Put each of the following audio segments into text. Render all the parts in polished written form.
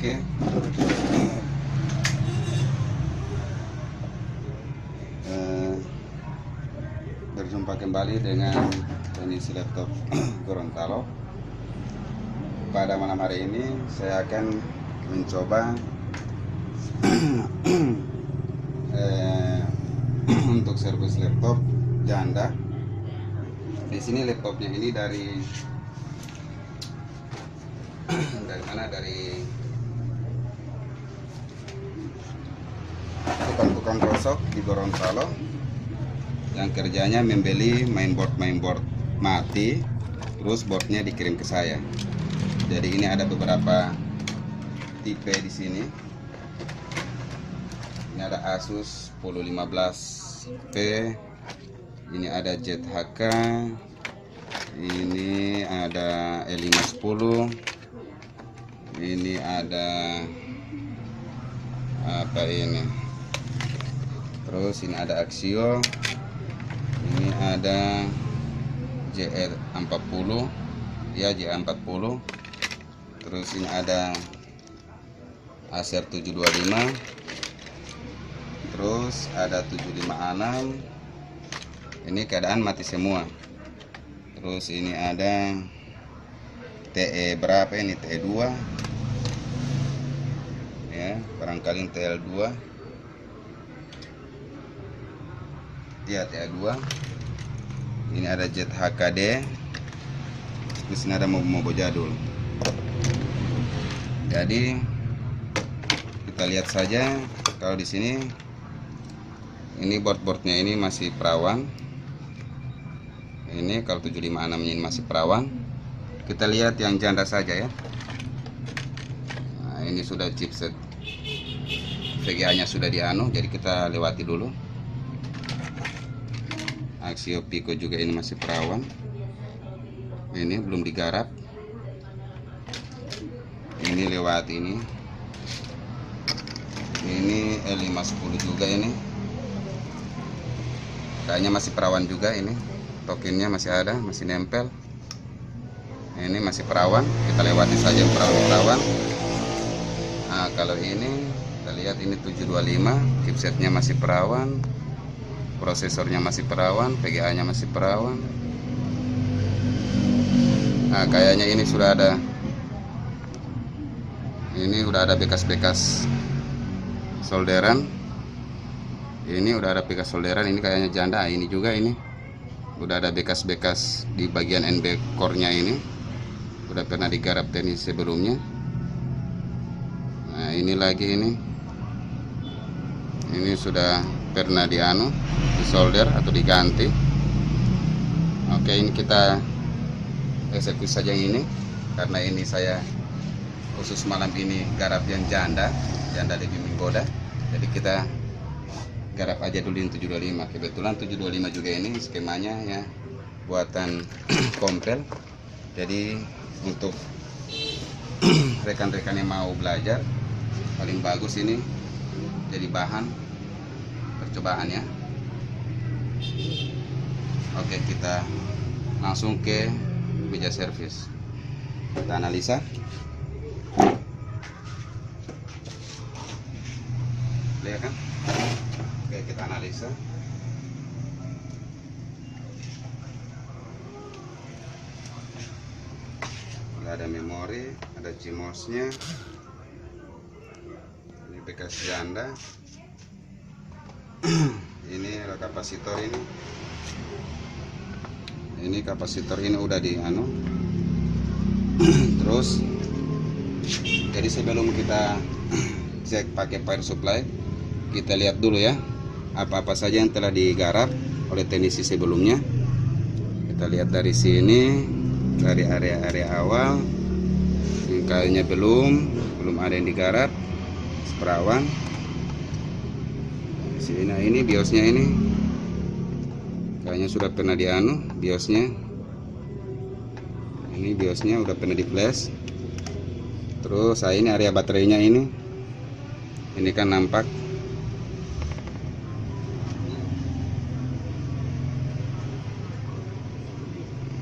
Oke. Berjumpa kembali dengan teknisi laptop Gorontalo. Pada malam hari ini saya akan mencoba untuk servis laptop janda. Di sini laptopnya ini dari mana? Dari tukang gosok di Gorontalo yang kerjanya membeli mainboard mati, terus boardnya dikirim ke saya. Jadi ini ada beberapa tipe di sini. Ini ada Asus 1015P, ini ada ZHK, ini ada E510, ini ada apa ini? Terus ini ada Axio, ini ada JR40, ya JR40. Terus ini ada Acer 725. Terus ada 756. Ini keadaan mati semua. Terus ini ada TE berapa ini? TE2. Ya, barangkali TL2. Ya, TE2. Ini ada ZHKD. Di sini ada mobo jadul. Jadi kita lihat saja kalau di sini ini boardnya ini masih perawan. Ini kalau 756 ini masih perawan. Kita lihat yang janda saja ya. Nah, ini sudah chipset VGA-nya sudah dianu, jadi kita lewati dulu. Axio Pico juga ini masih perawan. Ini belum digarap. Ini lewat ini. Ini E510 juga ini. Kayaknya masih perawan juga ini. Tokennya masih ada, masih nempel. Ini masih perawan. Kita lewati saja perawan. Nah, kalau ini kita lihat ini 725, chipsetnya masih perawan. Prosesornya masih perawan, VGA-nya masih perawan. Nah, kayaknya ini sudah ada. Ini udah ada bekas-bekas solderan. Ini udah ada bekas solderan. Ini kayaknya janda. Ini juga ini udah ada bekas-bekas di bagian NB core-nya ini. Udah pernah digarap teknis sebelumnya. Nah, ini lagi ini. Ini sudah pernah disolder atau diganti. Oke, ini kita eksekusi saja ini karena ini saya khusus malam ini garap yang janda lebih menggoda. Jadi kita garap aja dulu yang 725. Kebetulan 725 juga ini skemanya ya buatan kompel. Jadi untuk rekan-rekan yang mau belajar paling bagus ini jadi bahan percobaan ya. Oke, kita langsung ke meja servis. Kita analisa. Lihat kan? Oke, kita analisa. Ada memori, ada CMOS-nya. Ini bekas janda. Ini ada kapasitor ini. Ini kapasitor ini udah dianu. Terus jadi sebelum kita cek pakai power supply, kita lihat dulu ya apa-apa saja yang telah digarap oleh teknisi sebelumnya. Kita lihat dari sini, dari area-area awal. Ini kayaknya belum ada yang digarap, seperawan. Nah, ini biosnya ini kayaknya sudah pernah dianu biosnya. Ini biosnya udah pernah di flash. Terus ini area baterainya ini kan nampak.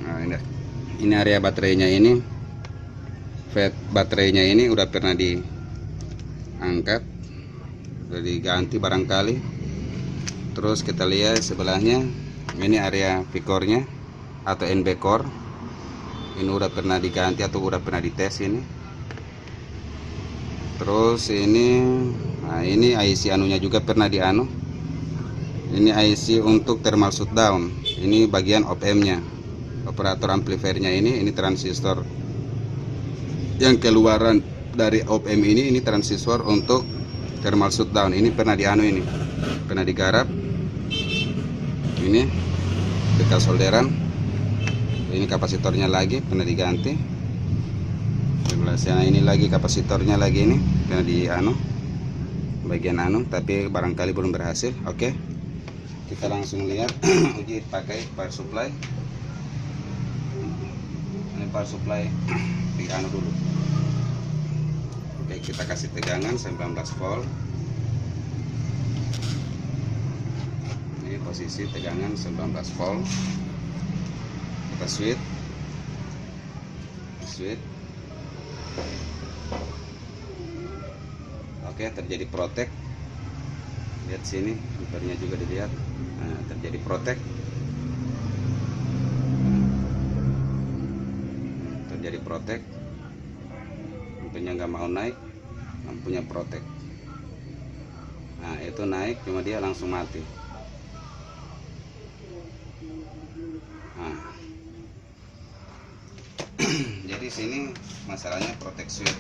Nah, ini area baterainya ini, fat baterainya ini udah pernah angkat, udah diganti barangkali. Terus kita lihat sebelahnya, ini area V-core-nya atau NB core. Ini udah pernah diganti atau udah pernah dites ini. Terus ini, nah ini IC anunya juga pernah dianu. Ini IC untuk thermal shutdown. Ini bagian op-amp-nya, operator amplifiernya ini transistor yang keluaran dari op-amp ini transistor untuk thermal shutdown. Ini pernah dianu, ini pernah digarap. Ini bekas solderan. Ini kapasitornya lagi pernah diganti. Sebelah sana ini lagi kapasitornya lagi, ini pernah di anu bagian anu, tapi barangkali belum berhasil. Oke, kita langsung lihat uji pakai power supply. Ini power supply di anu dulu. Oke, kita kasih tegangan 19 volt. Ini posisi tegangan 19 volt. Kita switch. Oke, terjadi protek. Lihat sini, ampernya juga dilihat. Nah, terjadi protek. Terjadi protek. Lampunya nggak mau naik, lampunya protek. Nah, itu naik, cuma dia langsung mati. Nah, jadi sini masalahnya protek switch,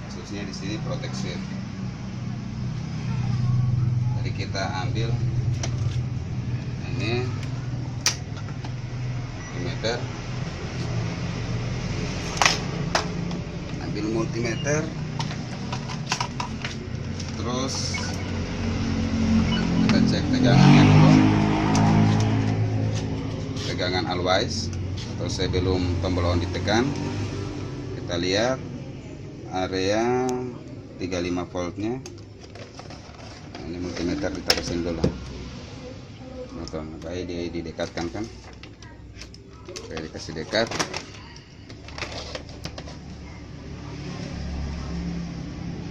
khususnya di sini protek switch. Jadi kita ambil ini multimeter. Multimeter, terus kita cek tegangannya dulu, tegangan always atau sebelum pembelon ditekan. Kita lihat area 35 voltnya. Nah, ini multimeter ditaruhin dulu, baik didekatkan kan, oke, dikasih dekat.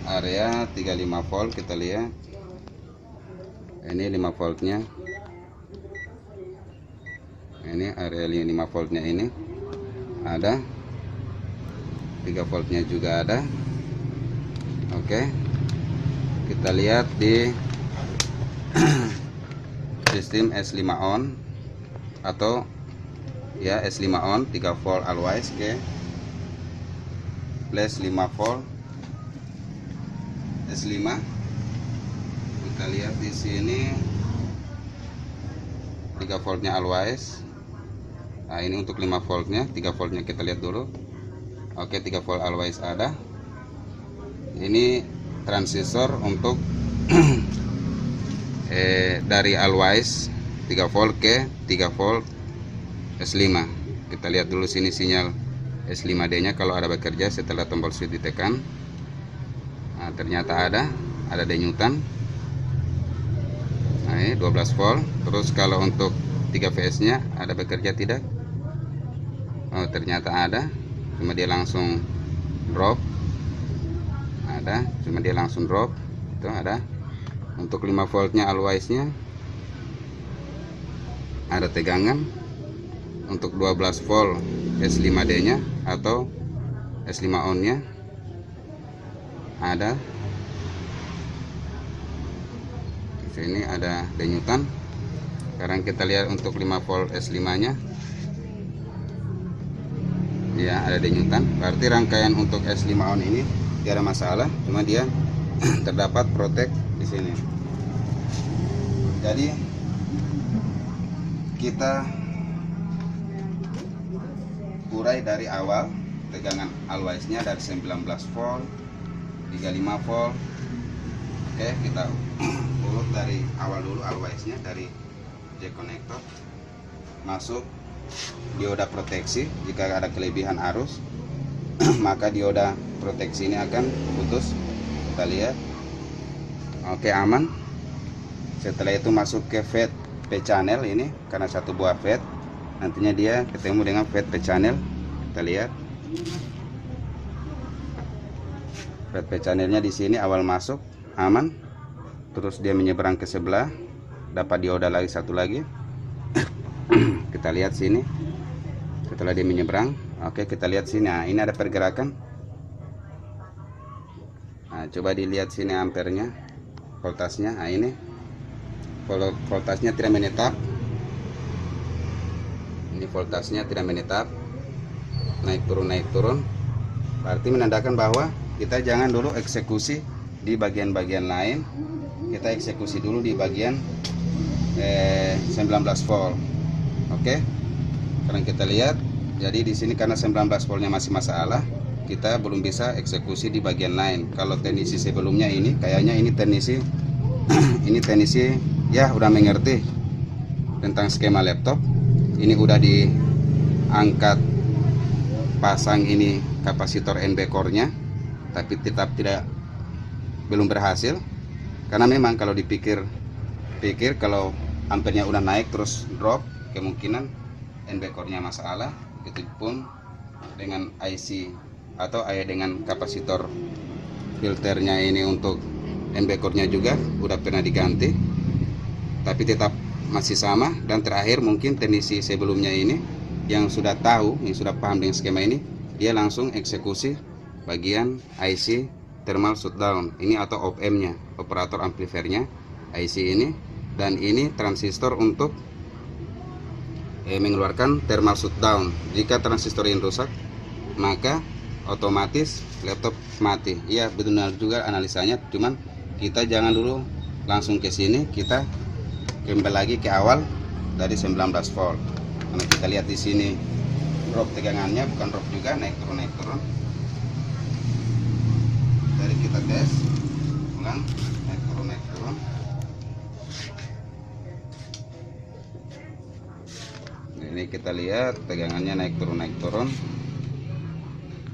Area 35 volt, kita lihat ini 5 voltnya, ini area 5 voltnya, ini ada 3 voltnya juga ada. Oke, kita lihat di sistem S5 on atau ya S5 on 3 volt always ke plus 5 volt S5. Kita lihat di sini 3 voltnya always. Nah, ini untuk 5 voltnya, 3 voltnya kita lihat dulu. Oke, 3 volt always ada. Ini transistor untuk dari always 3 volt ke 3 volt S5. Kita lihat dulu sini sinyal S5D nya kalau ada bekerja setelah tombol switch ditekan. Nah, ternyata ada denyutan. Nah, ini 12 volt. Terus kalau untuk 3 VS nya ada bekerja tidak? Oh, ternyata ada, cuma dia langsung drop. Ada, cuma dia langsung drop. Itu ada. Untuk 5 voltnya always nya ada tegangan. Untuk 12 volt S5D nya atau S5 on nya ada. Di sini ada denyutan. Sekarang kita lihat untuk 5 volt S5 nya, ya ada denyutan. Berarti rangkaian untuk S5 on ini tidak ada masalah, cuma dia terdapat protek di sini. Jadi kita urai dari awal, tegangan always nya dari 19 volt 35 volt. Oke, kita urut dari awal dulu always nya dari jack connector masuk dioda proteksi. Jika ada kelebihan arus maka dioda proteksi ini akan putus. Kita lihat. Oke, aman. Setelah itu masuk ke FET P channel ini, karena satu buah FET nantinya dia ketemu dengan FET P channel. Kita lihat FET channelnya di sini awal masuk aman, terus dia menyeberang ke sebelah, dapat dioda lagi satu lagi. Kita lihat sini setelah dia menyeberang. Oke, kita lihat sini. Nah, ini ada pergerakan. Nah, coba dilihat sini ampernya, voltasnya. Nah, ini voltasnya tidak menetap. Ini voltasnya tidak menetap, naik turun. Berarti menandakan bahwa kita jangan dulu eksekusi di bagian-bagian lain, kita eksekusi dulu di bagian 19 volt. Oke, sekarang kita lihat. Jadi di sini karena 19 voltnya masih masalah, kita belum bisa eksekusi di bagian lain. Kalau teknisi sebelumnya ini kayaknya ini teknisi ini teknisi ya udah mengerti tentang skema laptop. Ini udah diangkat pasang ini kapasitor NB core-nya, tapi tetap belum berhasil. Karena memang kalau dipikir kalau ampernya udah naik terus drop, kemungkinan NB core-nya masalah. Itu pun dengan IC atau dengan kapasitor filternya ini untuk NB core-nya juga udah pernah diganti, tapi tetap masih sama. Dan terakhir mungkin teknisi sebelumnya ini yang sudah tahu, yang sudah paham dengan skema ini, dia langsung eksekusi bagian IC thermal shutdown ini atau OPM-nya, operator amplifiernya IC ini, dan ini transistor untuk mengeluarkan thermal shutdown. Jika transistor ini rusak, maka otomatis laptop mati. Iya, benar juga analisanya, cuman kita jangan dulu langsung ke sini, kita kembali lagi ke awal dari 19 volt. Karena kita lihat di sini drop tegangannya, bukan drop juga, naik turun. Dari kita tes ulang, naik turun. Ini kita lihat tegangannya naik turun.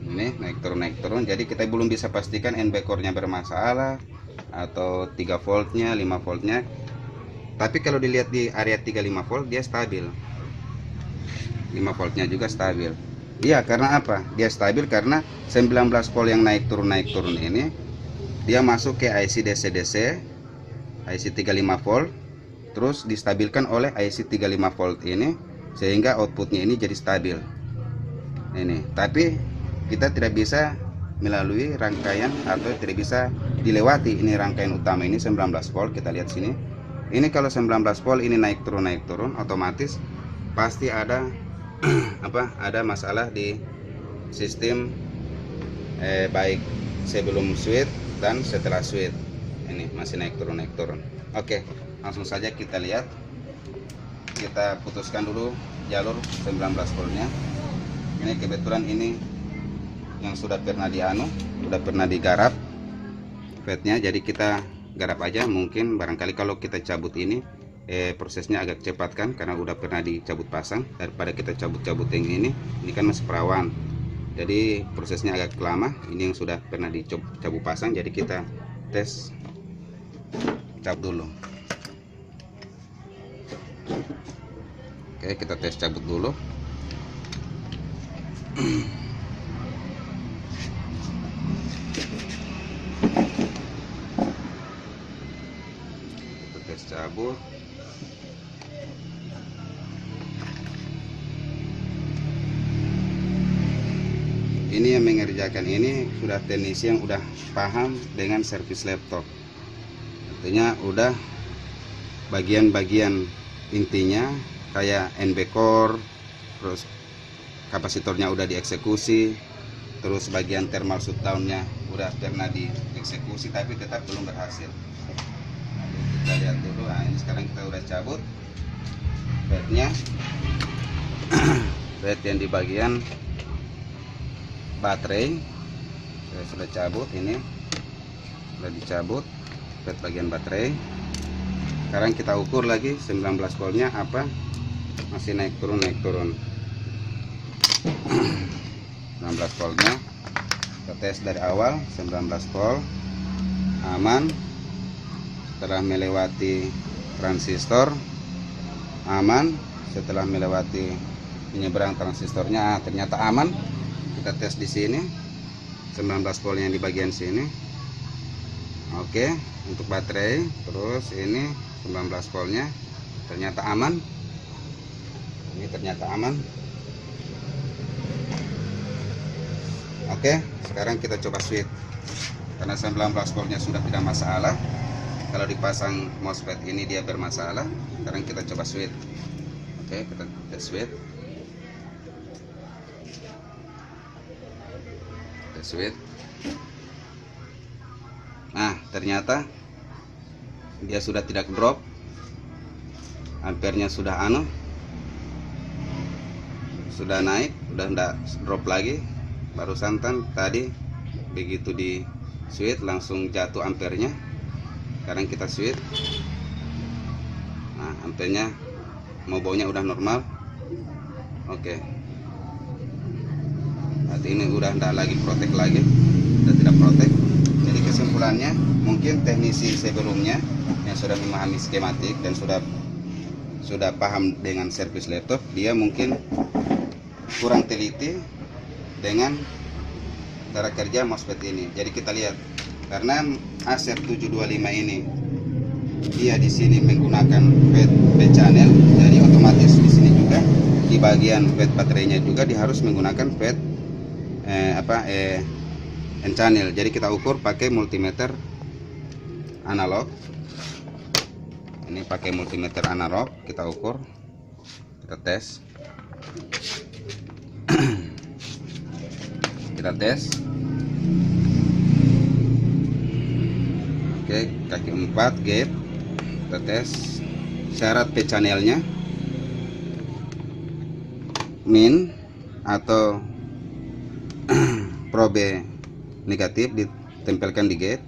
Ini naik turun. Jadi kita belum bisa pastikan NB core-nya bermasalah atau 3 voltnya, 5 voltnya. Tapi kalau dilihat di area 35 volt dia stabil. 5 voltnya juga stabil. Iya, karena apa? Dia stabil karena 19 volt yang naik turun ini dia masuk ke IC DC-DC, IC 35 volt, terus distabilkan oleh IC 35 volt ini, sehingga outputnya ini jadi stabil. Ini, tapi kita tidak bisa melalui rangkaian atau tidak bisa dilewati ini rangkaian utama ini 19 volt. Kita lihat sini. Ini kalau 19 volt ini naik turun, otomatis pasti ada ada masalah di sistem baik sebelum switch dan setelah switch. Ini masih naik turun. Oke, langsung saja kita lihat. Kita putuskan dulu jalur 19 voltnya. Ini kebetulan ini yang sudah pernah digarap FET-nya, jadi kita garap aja. Mungkin barangkali kalau kita cabut ini prosesnya agak cepat kan, karena udah pernah dicabut pasang, daripada kita cabut yang ini kan masih perawan, jadi prosesnya agak lama. Ini yang sudah pernah dicabut pasang, jadi kita tes cabut dulu. Oke, kita tes cabut dulu. Cabut. Ini yang mengerjakan ini sudah teknisi yang udah paham dengan servis laptop. Artinya udah bagian-bagian intinya kayak NB core, terus kapasitornya udah dieksekusi, terus bagian thermal shutdownnya udah pernah dieksekusi tapi tetap belum berhasil. Kita lihat dulu. Nah, ini sekarang kita udah cabut FET-nya. FET yang di bagian baterai saya sudah cabut, ini sudah dicabut FET bagian baterai. Sekarang kita ukur lagi 19 voltnya apa, masih naik turun 19 voltnya. Kita tes dari awal 19 volt aman. Setelah melewati transistor aman, setelah melewati menyeberang transistornya ternyata aman. Kita tes di sini 19 voltnya di bagian sini. Oke, untuk baterai, terus ini 19 voltnya ternyata aman. Ini ternyata aman. Oke, sekarang kita coba switch. Karena 19 voltnya sudah tidak masalah. Kalau dipasang MOSFET ini dia bermasalah. Sekarang kita coba switch. Oke, kita tes switch. Tes switch. Nah, ternyata dia sudah tidak drop. Ampernya sudah sudah naik, udah enggak drop lagi. Barusan tadi begitu di switch langsung jatuh ampernya. Sekarang kita switch. Nah, ampernya baunya udah normal. Oke. Berarti ini udah enggak lagi protek lagi. Udah tidak protek. Jadi kesimpulannya, mungkin teknisi sebelumnya yang sudah memahami skematik dan sudah paham dengan servis laptop, dia mungkin kurang teliti dengan cara kerja MOSFET ini. Jadi kita lihat, karena Acer 725 ini dia di sini menggunakan FET channel, jadi otomatis di sini juga di bagian FET baterainya juga dia harus menggunakan FET N channel. Jadi kita ukur pakai multimeter analog. Ini pakai multimeter analog, kita ukur, kita tes. Kita tes. Oke, kaki 4 gate. Kita tes syarat P channelnya min atau probe negatif ditempelkan di gate.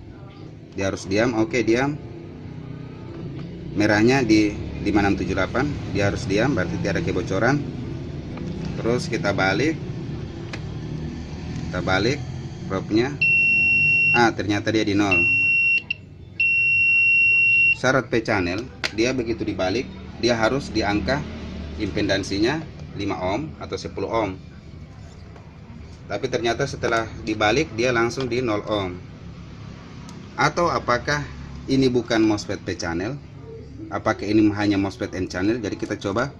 Dia harus diam. Oke, diam. Merahnya di 5678, dia harus diam, berarti tiada kebocoran. Terus kita balik probe-nya. Ternyata dia di 0. Syarat P channel, dia begitu dibalik, dia harus di angka impedansinya 5 ohm atau 10 ohm. Tapi ternyata setelah dibalik dia langsung di 0 ohm. Atau apakah ini bukan MOSFET P channel? Apakah ini hanya MOSFET N channel? Jadi kita coba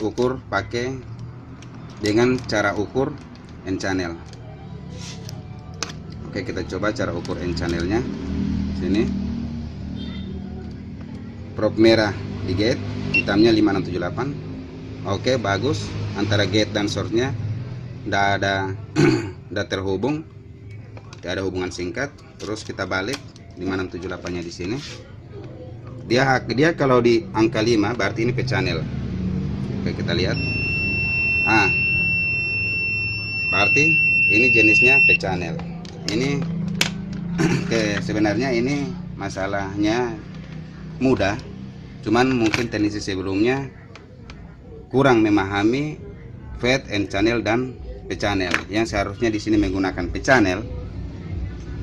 ukur pakai dengan cara ukur N channel. Oke, kita coba cara ukur N channelnya. Sini probe merah di gate, hitamnya 5678. Oke, bagus. Antara gate dan source-nya tidak terhubung, tidak ada hubungan singkat. Terus kita balik 5678-nya di sini. Dia kalau di angka 5 berarti ini P channel. Oke, kita lihat. Berarti ini jenisnya P channel. Ini sebenarnya ini masalahnya mudah. Cuman mungkin teknisi sebelumnya kurang memahami FET, N channel dan P channel. Yang seharusnya di sini menggunakan P channel.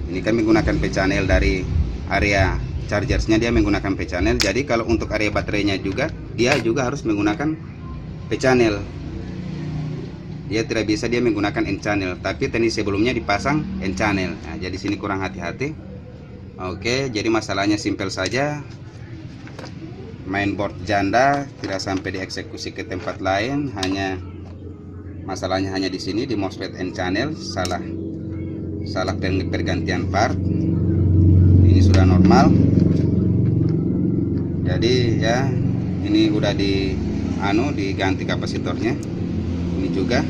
Ini kan menggunakan P channel dari area chargersnya, dia menggunakan P channel. Jadi kalau untuk area baterainya juga dia juga harus menggunakan P channel. Dia tidak bisa dia menggunakan N channel, tapi teknis sebelumnya dipasang N channel. Nah, jadi sini kurang hati-hati. Oke, jadi masalahnya simpel saja. Mainboard janda tidak sampai dieksekusi ke tempat lain, masalahnya hanya di sini di MOSFET N channel, salah pergantian part. Ini sudah normal. Jadi ya, ini udah diganti kapasitornya. Ini juga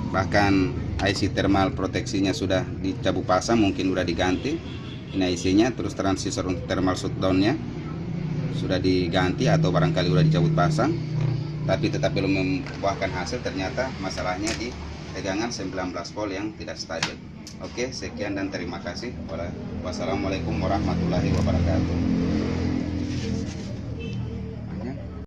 bahkan IC thermal proteksinya sudah dicabut pasang, mungkin udah diganti. Ini IC-nya, terus transistor untuk thermal shutdown-nya sudah diganti atau barangkali udah dicabut pasang, tapi tetap belum membuahkan hasil. Ternyata masalahnya di tegangan 19 volt yang tidak stabil. Oke, sekian dan terima kasih. Wassalamualaikum warahmatullahi wabarakatuh.